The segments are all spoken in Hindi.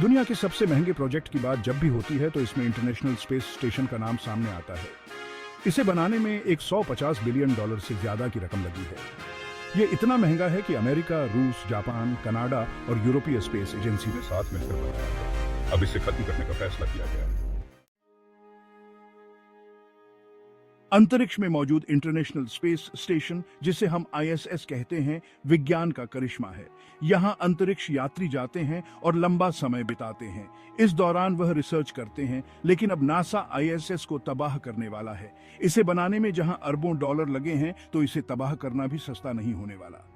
दुनिया के सबसे महंगे प्रोजेक्ट की बात जब भी होती है तो इसमें इंटरनेशनल स्पेस स्टेशन का नाम सामने आता है। इसे बनाने में एक $150 बिलियन से ज्यादा की रकम लगी है। ये इतना महंगा है कि अमेरिका, रूस, जापान, कनाडा और यूरोपीय स्पेस एजेंसी ने साथ मिलकर बनाया है। अब इसे खत्म करने का फैसला किया गया है। अंतरिक्ष में मौजूद इंटरनेशनल स्पेस स्टेशन, जिसे हम ISS कहते हैं, विज्ञान का करिश्मा है। यहाँ अंतरिक्ष यात्री जाते हैं और लंबा समय बिताते हैं। इस दौरान वह रिसर्च करते हैं, लेकिन अब नासा ISS को तबाह करने वाला है। इसे बनाने में जहाँ अरबों डॉलर लगे हैं, तो इसे तबाह करना भी सस्ता नहीं होने वाला।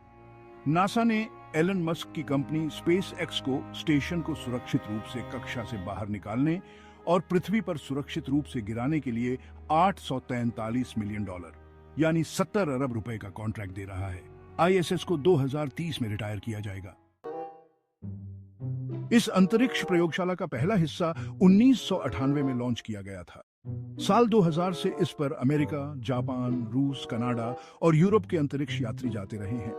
नासा ने एलन मस्क की कंपनी SpaceX को स्टेशन को सुरक्षित रूप से कक्षा से बाहर निकालने और पृथ्वी पर सुरक्षित रूप से गिराने के लिए $843 मिलियन यानी 70 अरब रुपए का कॉन्ट्रैक्ट दे रहा है। ISS को 2030 में रिटायर किया जाएगा। इस अंतरिक्ष प्रयोगशाला का पहला हिस्सा 1998 में लॉन्च किया गया था। साल 2000 से इस पर अमेरिका, जापान, रूस, कनाडा और यूरोप के अंतरिक्ष यात्री जाते रहे हैं।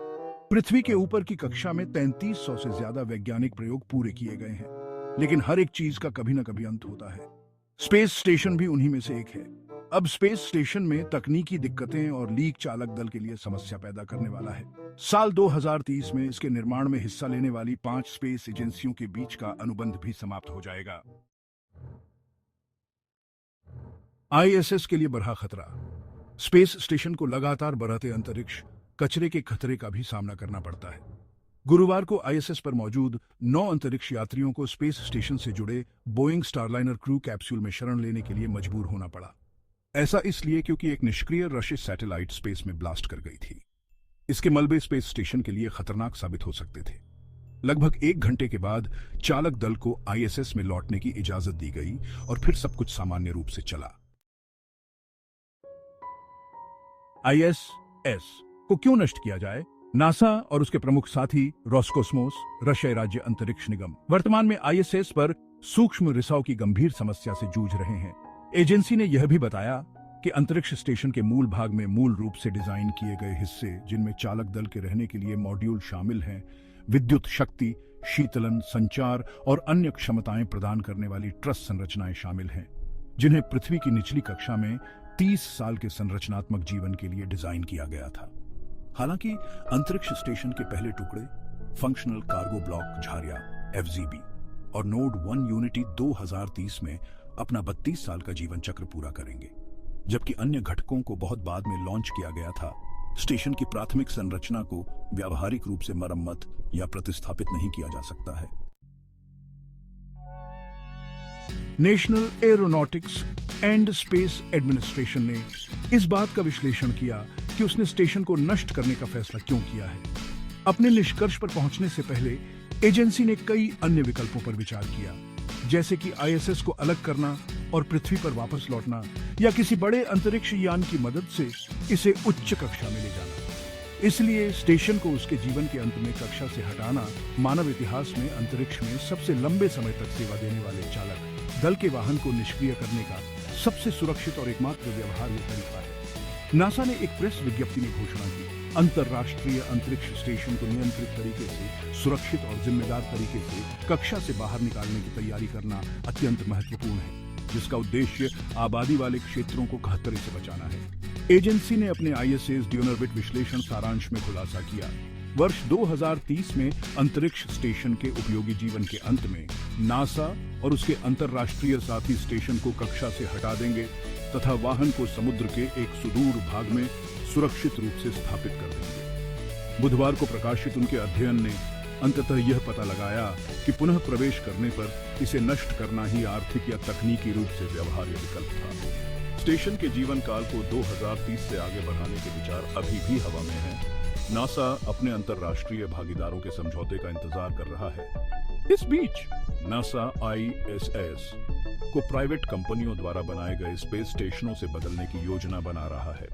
पृथ्वी के ऊपर की कक्षा में 3300 से ज्यादा वैज्ञानिक प्रयोग पूरे किए गए हैं, लेकिन हर एक चीज का कभी न कभी अंत होता है। स्पेस स्टेशन भी उन्हीं में से एक है। अब स्पेस स्टेशन में तकनीकी दिक्कतें और लीक चालक दल के लिए समस्या पैदा करने वाला है। साल 2030 में इसके निर्माण में हिस्सा लेने वाली 5 स्पेस एजेंसियों के बीच का अनुबंध भी समाप्त हो जाएगा। ISS के लिए बढ़ा खतरा। स्पेस स्टेशन को लगातार बढ़ते अंतरिक्ष कचरे के खतरे का भी सामना करना पड़ता है। गुरुवार को ISS पर मौजूद 9 अंतरिक्ष यात्रियों को स्पेस स्टेशन से जुड़े बोइंग स्टारलाइनर क्रू कैप्सूल में शरण लेने के लिए मजबूर होना पड़ा। ऐसा इसलिए क्योंकि एक निष्क्रिय रशियन सैटेलाइट स्पेस में ब्लास्ट कर गई थी। इसके मलबे स्पेस स्टेशन के लिए खतरनाक साबित हो सकते थे। लगभग 1 घंटे के बाद चालक दल को ISS में लौटने की इजाजत दी गई और फिर सब कुछ सामान्य रूप से चला। ISS को क्यों नष्ट किया जाए? नासा और उसके प्रमुख साथी रोसकोस्मोस, रशियाई राज्य अंतरिक्ष निगम, वर्तमान में ISS पर सूक्ष्म रिसाव की गंभीर समस्या से जूझ रहे हैं। एजेंसी ने यह भी बताया कि अंतरिक्ष स्टेशन के मूल भाग में मूल रूप से डिजाइन किए गए हिस्से, जिनमें चालक दल के रहने के लिए मॉड्यूल शामिल हैं, विद्युत शक्ति, शीतलन, संचार और अन्य क्षमताएं प्रदान करने वाली ट्रस संरचनाएं शामिल हैं, जिन्हें पृथ्वी की निचली कक्षा में 30 साल के संरचनात्मक जीवन के लिए डिजाइन किया गया था। हालांकि अंतरिक्ष स्टेशन के पहले टुकड़े फंक्शनल कार्गो ब्लॉक झारिया FGB और नोड 1 यूनिटी 2030 में अपना 32 साल का जीवन चक्र पूरा करेंगे, जबकि अन्य घटकों को बहुत बाद में लॉन्च किया गया था। स्टेशन की प्राथमिक संरचना को व्यावहारिक रूप से मरम्मत या प्रतिस्थापित नहीं किया जा सकता है। National aeronautics and space administration ने इस बात का विश्लेषण किया कि उसने स्टेशन को नष्ट करने का फैसला क्यों किया है। अपने निष्कर्ष पर पहुंचने से पहले एजेंसी ने कई अन्य विकल्पों पर विचार किया, जैसे कि ISS को अलग करना और पृथ्वी पर वापस लौटना, या किसी बड़े अंतरिक्ष यान की मदद से इसे उच्च कक्षा में ले जाना। इसलिए स्टेशन को उसके जीवन के अंत में कक्षा से हटाना मानव इतिहास में अंतरिक्ष में सबसे लंबे समय तक सेवा देने वाले चालक दल के वाहन को निष्क्रिय करने का सबसे सुरक्षित और एकमात्र व्यवहार्य तरीका है। नासा ने एक प्रेस विज्ञप्ति में घोषणा की, अंतर्राष्ट्रीय अंतरिक्ष स्टेशन को नियंत्रित तरीके से, सुरक्षित और जिम्मेदार तरीके से कक्षा से बाहर निकालने की तैयारी करना अत्यंत महत्वपूर्ण है, जिसका उद्देश्य आबादी वाले क्षेत्रों को खतरे से बचाना है। एजेंसी ने अपने ISS ड्यूनरबिट विश्लेषण सारांश में खुलासा किया, वर्ष 2030 में अंतरिक्ष स्टेशन के उपयोगी जीवन के अंत में नासा और उसके अंतर्राष्ट्रीय साथी स्टेशन को कक्षा से हटा देंगे तथा वाहन को समुद्र के एक सुदूर भाग में सुरक्षित रूप से स्थापित कर देंगे। बुधवार को प्रकाशित उनके अध्ययन ने अंततः यह पता लगाया कि पुनः प्रवेश करने पर इसे नष्ट करना ही आर्थिक या तकनीकी रूप से व्यवहार्य विकल्प था। स्टेशन के जीवन काल को 2030 से आगे बढ़ाने के विचार अभी भी हवा में हैं। नासा अपने अंतर्राष्ट्रीय भागीदारों के समझौते का इंतजार कर रहा है। इस बीच नासा ISS को प्राइवेट कंपनियों द्वारा बनाए गए स्पेस स्टेशनों से बदलने की योजना बना रहा है।